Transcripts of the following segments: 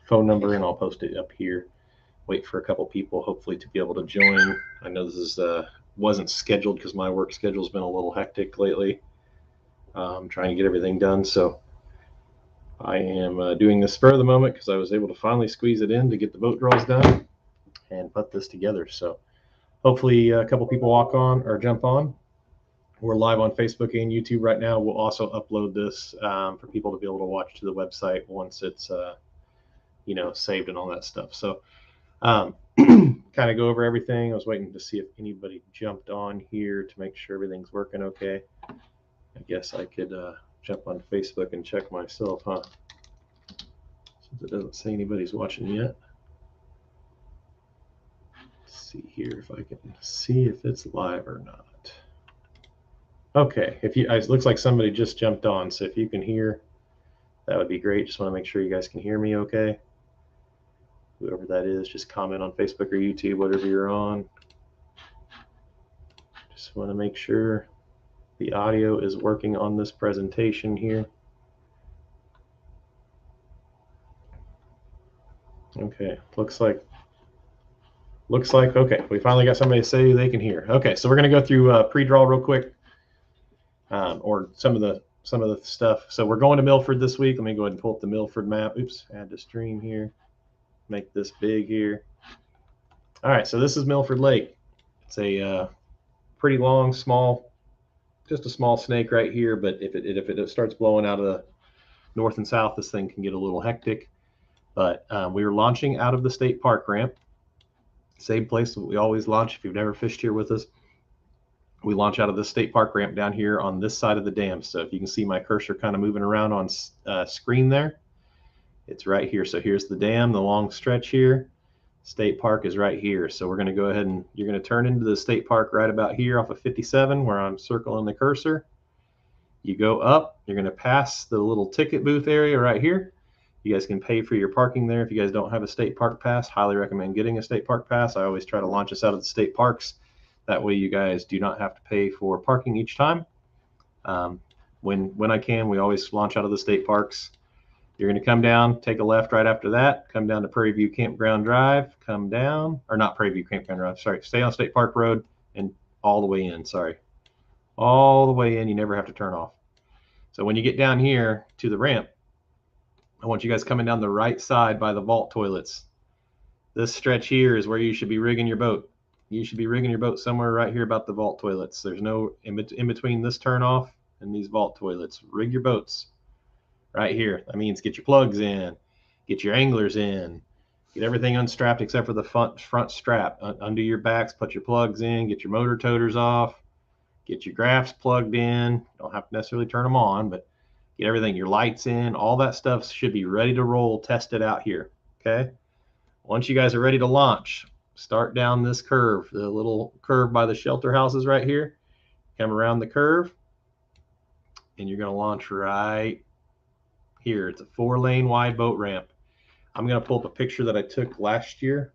phone number, and I'll post it up here. Wait for a couple people, hopefully, to be able to join. I know this is wasn't scheduled because my work schedule's been a little hectic lately. Trying to get everything done, so I am doing this spur of the moment because I was able to finally squeeze it in to get the boat draws done and put this together. So hopefully a couple people walk on or jump on. We're live on Facebook and YouTube right now. We'll also upload this for people to be able to watch to the website once it's saved and all that stuff. So kind of go over everything. I was waiting to see if anybody jumped on here to make sure everything's working okay. I guess I could jump on Facebook and check myself, huh? Since it doesn't say anybody's watching yet. Let's see here if I can see if it's live or not. Okay, it looks like somebody just jumped on, so if you can hear, that would be great. Just want to make sure you guys can hear me okay. Whoever that is, just comment on Facebook or YouTube, whatever you're on. Just want to make sure the audio is working on this presentation here. Okay, looks like okay. We finally got somebody to say they can hear. Okay, so we're gonna go through pre-draw real quick, or some of the stuff. So we're going to Milford this week. Let me go ahead and pull up the Milford map. Oops, add to stream here. Make this big here. All right, so this is Milford Lake. It's a pretty long, small, just a small snake right here. But if it starts blowing out of the north and south, this thing can get a little hectic. But we were launching out of the state park ramp. Same place that we always launch. If you've never fished here with us, we launch out of the state park ramp down here on this side of the dam. So if you can see my cursor kind of moving around on screen there, it's right here. So here's the dam, the long stretch here. State park is right here. So we're going to go ahead and you're going to turn into the state park right about here off of 57 where I'm circling the cursor. You go up, you're going to pass the little ticket booth area right here. You guys can pay for your parking there. If you guys don't have a state park pass, highly recommend getting a state park pass. I always try to launch us out of the state parks. That way you guys do not have to pay for parking each time. When I can, we always launch out of the state parks. You're going to come down, take a left right after that, come down to Prairie View Campground Drive, come down, or not Prairie View Campground Drive, sorry, stay on State Park Road and all the way in, sorry. All the way in, you never have to turn off. So when you get down here to the ramp, I want you guys coming down the right side by the vault toilets. This stretch here is where you should be rigging your boat. You should be rigging your boat somewhere right here about the vault toilets. There's no in between this turnoff and these vault toilets. Rig your boats right here. That means get your plugs in, get your anglers in, get everything unstrapped except for the front strap. Undo your backs, put your plugs in, get your motor toters off, get your graphs plugged in. Don't have to necessarily turn them on, but get everything, your lights in, all that stuff should be ready to roll, tested out here, okay? Once you guys are ready to launch, start down this curve, the little curve by the shelter houses right here. Come around the curve, and you're gonna launch right here. It's a 4-lane wide boat ramp. I'm gonna pull up a picture that I took last year,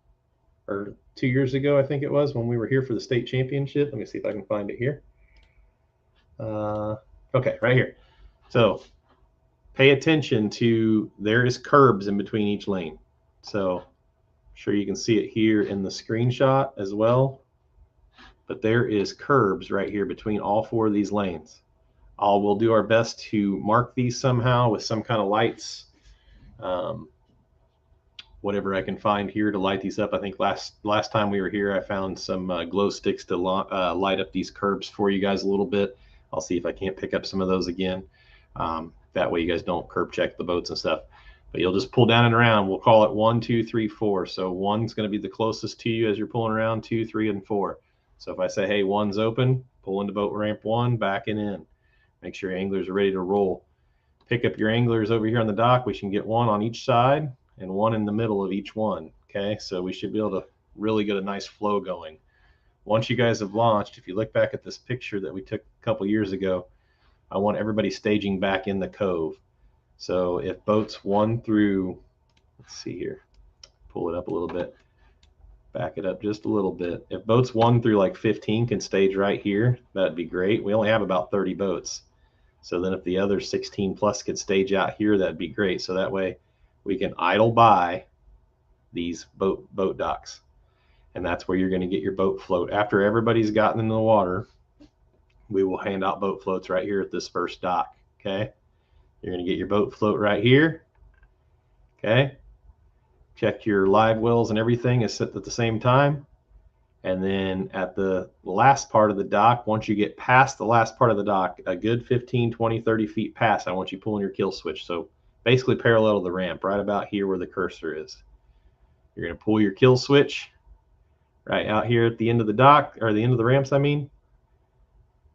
or 2 years ago, I think it was, when we were here for the state championship. Let me see if I can find it here. Okay, right here. So pay attention to, there is curbs in between each lane. So I'm sure you can see it here in the screenshot as well. But there is curbs right here between all 4 of these lanes. We'll do our best to mark these somehow with some kind of lights. Whatever I can find here to light these up. I think last time we were here, I found some glow sticks to light up these curbs for you guys a little bit. I'll see if I can't pick up some of those again. That way you guys don't curb check the boats and stuff. But you'll just pull down and around. We'll call it 1, 2, 3, 4. So 1's going to be the closest to you as you're pulling around, 2, 3, and 4. So if I say, hey, 1's open, pull into boat ramp 1, back and in. Make sure your anglers are ready to roll. Pick up your anglers over here on the dock. We should get 1 on each side and 1 in the middle of each one. Okay, so we should be able to really get a nice flow going. Once you guys have launched, if you look back at this picture that we took a couple years ago, I want everybody staging back in the cove. So if boats 1 through, let's see here, pull it up a little bit, back it up just a little bit. If boats 1 through like 15 can stage right here, that'd be great. We only have about 30 boats. So then if the other 16 plus could stage out here, that'd be great. So that way we can idle by these boat docks. And that's where you're going to get your boat float. After everybody's gotten in the water, we will hand out boat floats right here at this first dock. Okay. You're going to get your boat float right here. Okay. Check your live wells and everything is set at the same time. And then at the last part of the dock, once you get past the last part of the dock, a good 15, 20, 30 feet past, I want you pulling your kill switch. So basically parallel to the ramp, right about here where the cursor is. You're going to pull your kill switch right out here at the end of the dock, or the end of the ramps, I mean.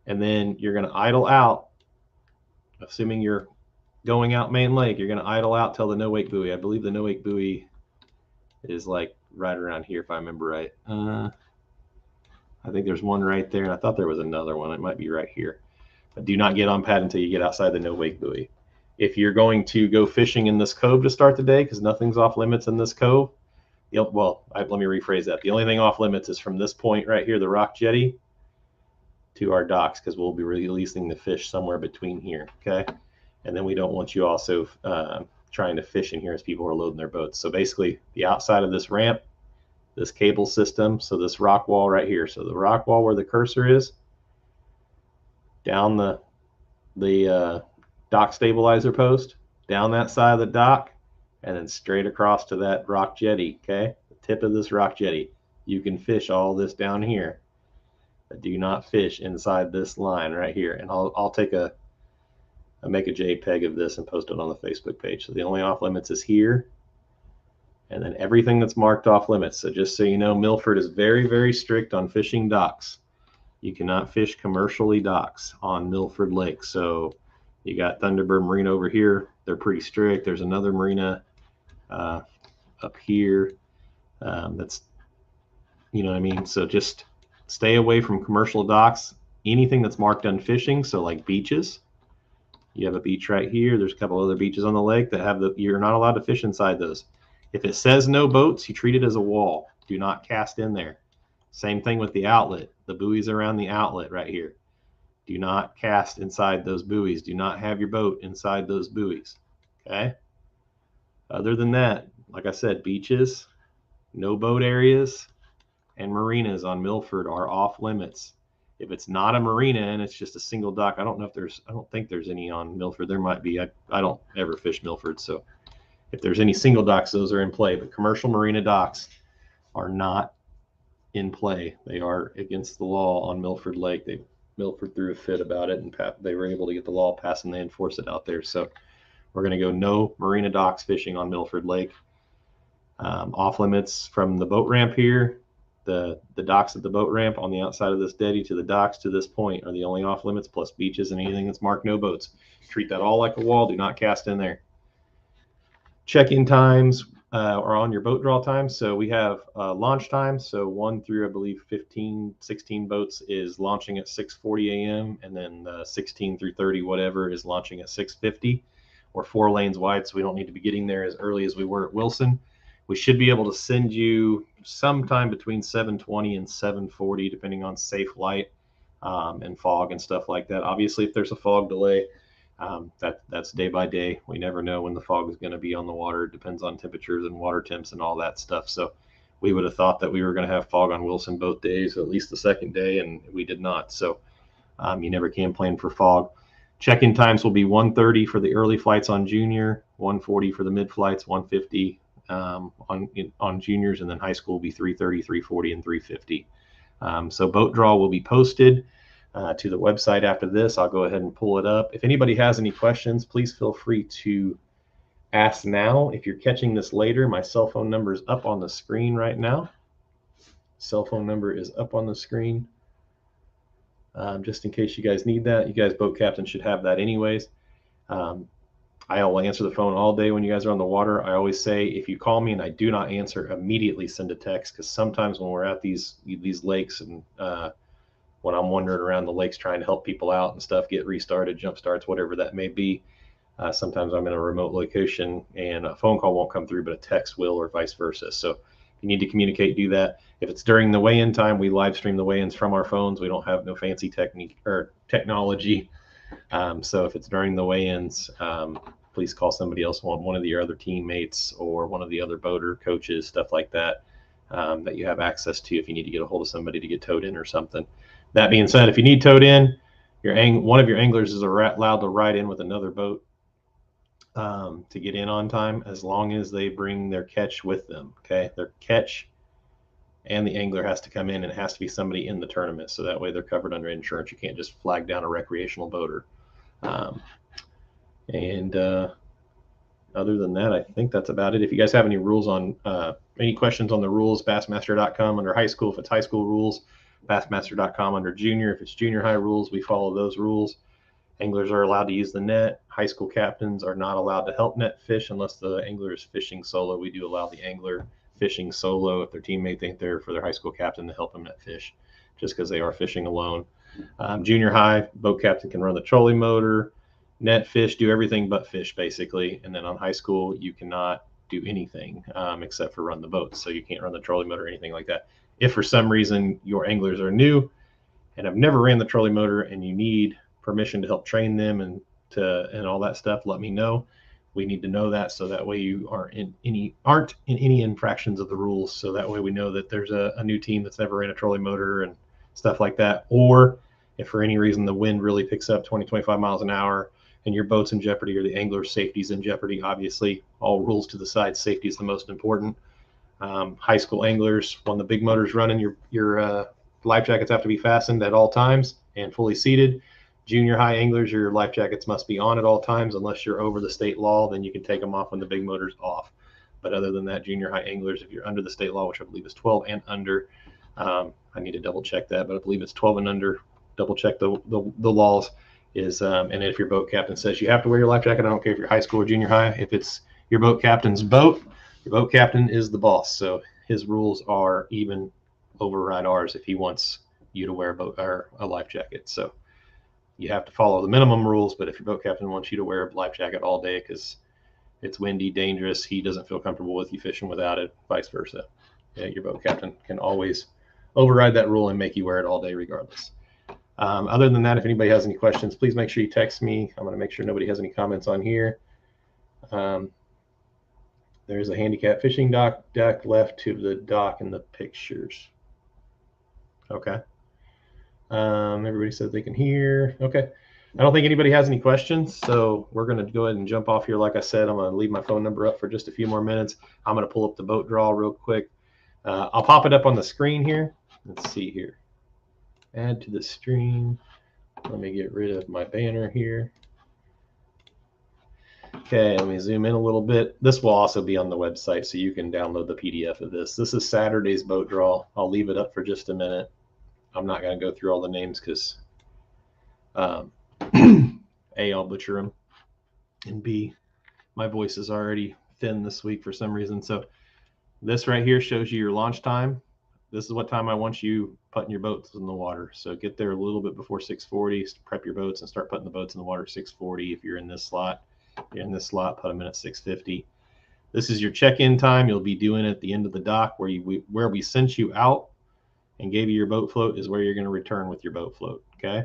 And then you're going to idle out, assuming you're going out main lake, you're going to idle out till the no wake buoy. I believe the no wake buoy is like right around here, if I remember right. I think there's one right there, and I thought there was another one. It might be right here. But do not get on pad until you get outside the no wake buoy. If you're going to go fishing in this cove to start the day, because nothing's off limits in this cove, let me rephrase that. The only thing off limits is from this point right here, the rock jetty, to our docks, because we'll be releasing the fish somewhere between here, okay? And then we don't want you also trying to fish in here as people are loading their boats. So basically, the outside of this ramp, this cable system, so this rock wall right here. So the rock wall where the cursor is, down the dock stabilizer post, down that side of the dock, and then straight across to that rock jetty, okay? The tip of this rock jetty. You can fish all this down here, but do not fish inside this line right here. And I'll make a JPEG of this and post it on the Facebook page. So the only off limits is here, and then everything that's marked off limits. So just so you know, Milford is very, very strict on fishing docks. You cannot fish commercially docks on Milford Lake. So you got Thunderbird Marina over here. They're pretty strict. There's another marina up here that's, you know what I mean? So just stay away from commercial docks. Anything that's marked unfishing, so like beaches. You have a beach right here. There's a couple other beaches on the lake that have you're not allowed to fish inside those. If it says no boats, you treat it as a wall. Do not cast in there. Same thing with the outlet. The buoys around the outlet right here. Do not cast inside those buoys. Do not have your boat inside those buoys. Okay? Other than that, like I said, beaches, no boat areas, and marinas on Milford are off limits. If it's not a marina and it's just a single dock, I don't think there's any on Milford. There might be. I don't ever fish Milford, so if there's any single docks, those are in play. But commercial marina docks are not in play. They are against the law on Milford Lake. Milford threw a fit about it, and they were able to get the law passed, and they enforce it out there. So we're going to go no marina docks fishing on Milford Lake. Off limits from the boat ramp here. The docks at the boat ramp on the outside of this jetty to the docks to this point are the only off limits, plus beaches and anything that's marked no boats. Treat that all like a wall. Do not cast in there. Check-in times are on your boat draw times. So we have launch times. So 1 through, I believe, 15, 16 boats is launching at 6:40 a.m. And then 16 through 30, whatever, is launching at 6:50. We're 4 lanes wide, so we don't need to be getting there as early as we were at Wilson. We should be able to send you sometime between 7:20 and 7:40, depending on safe light and fog and stuff like that. Obviously, if there's a fog delay, that's day by day. We never know when the fog is going to be on the water. It depends on temperatures and water temps and all that stuff. So we would have thought that we were going to have fog on Wilson both days, at least the second day, and we did not. So you never can plan for fog. Check-in times will be 1:30 for the early flights on junior, 1:40 for the mid flights, 1:50 on juniors, and then high school will be 3:30, 3:40, and 3:50. So boat draw will be posted to the website after this. I'll go ahead and pull it up. If anybody has any questions, please feel free to ask now. If you're catching this later, my cell phone number is up on the screen right now. Cell phone number is up on the screen. Just in case you guys need that. You guys boat captains should have that anyways. I will answer the phone all day when you guys are on the water. I always say, if you call me and I do not answer, immediately send a text, because sometimes when we're at these lakes and when I'm wandering around the lakes trying to help people out and stuff, get restarted, jump starts, whatever that may be, sometimes I'm in a remote location and a phone call won't come through, but a text will, or vice versa. So if you need to communicate, do that. If it's during the weigh-in time, we live stream the weigh-ins from our phones. We don't have no fancy technology. So if it's during the weigh-ins, please call somebody else, one of your other teammates or one of the other boater coaches, stuff like that, that you have access to if you need to get a hold of somebody to get towed in or something. That being said, if you need towed in, one of your anglers is allowed to ride in with another boat to get in on time, as long as they bring their catch with them. Okay, their catch and the angler has to come in, and it has to be somebody in the tournament, so that way they're covered under insurance. You can't just flag down a recreational boater. Other than that, I think that's about it. If you guys have any rules on any questions on the rules, bassmaster.com under high school if it's high school rules, bassmaster.com under junior if it's junior high rules. We follow those rules. Anglers are allowed to use the net. High school captains are not allowed to help net fish unless the angler is fishing solo. We do allow the angler fishing solo if their teammate think they're for their high school captain to help them net fish, just because they are fishing alone. Junior high, boat captain can run the trolling motor, net fish, do everything but fish basically. And then on high school, you cannot do anything except for run the boats. So you can't run the trolling motor or anything like that. If for some reason your anglers are new and have never ran the trolling motor and you need permission to help train them and all that stuff, let me know. We need to know that, so that way you aren't in any infractions of the rules. So that way we know that there's a new team that's never ran a trolling motor and stuff like that. Or if for any reason the wind really picks up 20-25 miles an hour and your boat's in jeopardy or the angler's safety's in jeopardy, obviously all rules to the side, safety is the most important. High school anglers, when the big motor's running, your life jackets have to be fastened at all times and fully seated. Junior high anglers, your life jackets must be on at all times. Unless you're over the state law, then you can take them off when the big motor's off. But other than that, junior high anglers, if you're under the state law, which I believe is 12 and under, I need to double check that, but I believe it's 12 and under. Double check the laws. And if your boat captain says you have to wear your life jacket, I don't care if you're high school or junior high. If it's your boat captain's boat, your boat captain is the boss. So his rules are even override ours if he wants you to wear a life jacket. So you have to follow the minimum rules, but if your boat captain wants you to wear a life jacket all day because it's windy, dangerous, he doesn't feel comfortable with you fishing without it, vice versa. Yeah, your boat captain can always override that rule and make you wear it all day regardless. Other than that, if anybody has any questions, please make sure you text me. I'm going to make sure nobody has any comments on here. There's a handicap fishing deck left to the dock in the pictures. Okay. Everybody said they can hear. Okay. I don't think anybody has any questions, so we're going to go ahead and jump off here. Like I said, I'm going to leave my phone number up for just a few more minutes. I'm going to pull up the boat draw real quick. I'll pop it up on the screen here. Let's see here. Add to the stream. Let me get rid of my banner here. Okay, let me zoom in a little bit. This will also be on the website, so you can download the PDF of this. This is Saturday's boat draw. I'll leave it up for just a minute. I'm not going to go through all the names because A, I'll butcher them, and B, my voice is already thin this week for some reason. So this right here shows you your launch time. This is what time I want you putting your boats in the water. So get there a little bit before 6:40, prep your boats and start putting the boats in the water at 6:40. If you're in this slot, put them in at 6:50. This is your check-in time. You'll be doing it at the end of the dock where we sent you out and gave you your boat float is where you're going to return with your boat float. Okay.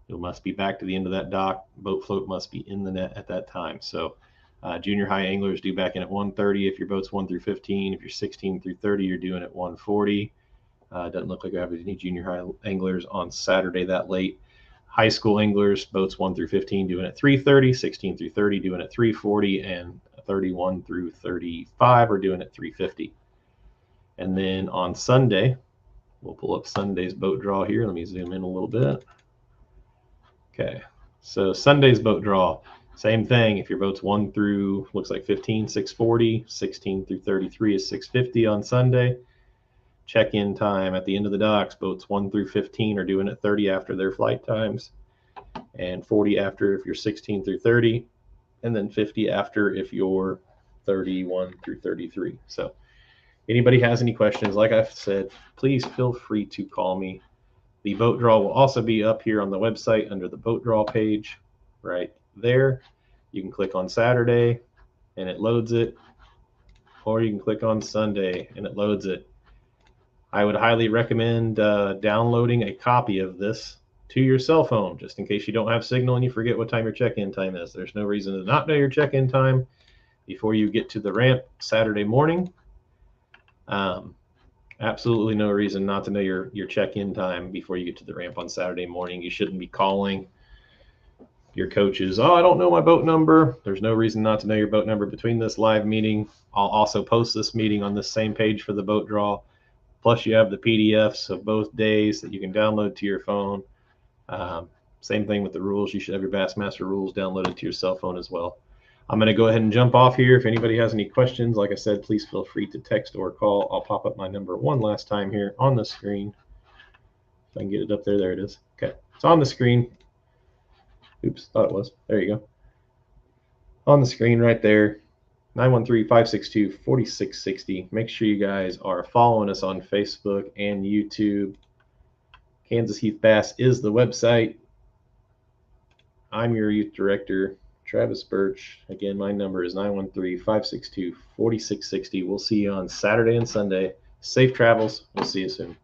You must be back to the end of that dock. Boat float must be in the net at that time. So junior high anglers do back in at 1:30 if your boat's 1 through 15. If you're 16 through 30, you're doing it 1:40. It doesn't look like we have any junior high anglers on Saturday that late. High school anglers, boats 1 through 15 doing it 3:30, 16 through 30 doing it 3:40, and 31 through 35 are doing it 3:50. And then on Sunday, we'll pull up Sunday's boat draw here. Let me zoom in a little bit. Okay, so Sunday's boat draw, same thing. If your boat's 1 through, looks like 15, 6:40, 16 through 33 is 6:50 on Sunday. Check-in time at the end of the docks, boats 1 through 15 are doing it 30 after their flight times, and 40 after if you're 16 through 30, and then 50 after if you're 31 through 33. So anybody has any questions, like I've said, please feel free to call me. The boat draw will also be up here on the website under the boat draw page right there. You can click on Saturday and it loads it, or you can click on Sunday and it loads it. I would highly recommend downloading a copy of this to your cell phone, just in case you don't have signal and you forget what time your check-in time is. There's no reason to not know your check-in time before you get to the ramp Saturday morning. Absolutely no reason not to know your check-in time before you get to the ramp on Saturday morning. You shouldn't be calling your coaches, oh, I don't know my boat number. There's no reason not to know your boat number between this live meeting. I'll also post this meeting on this same page for the boat draw. Plus you have the PDFs of both days that you can download to your phone. Same thing with the rules. You should have your Bassmaster rules downloaded to your cell phone as well. I'm going to go ahead and jump off here. If anybody has any questions, like I said, please feel free to text or call. I'll pop up my number one last time here on the screen. If I can get it up there, there it is. Okay, it's on the screen. Oops, thought it was. There you go. On the screen right there, 913-562-4660. Make sure you guys are following us on Facebook and YouTube. Kansas Heath Bass is the website. I'm your youth director, Travis Birch. Again, my number is 913-562-4660. We'll see you on Saturday and Sunday. Safe travels. We'll see you soon.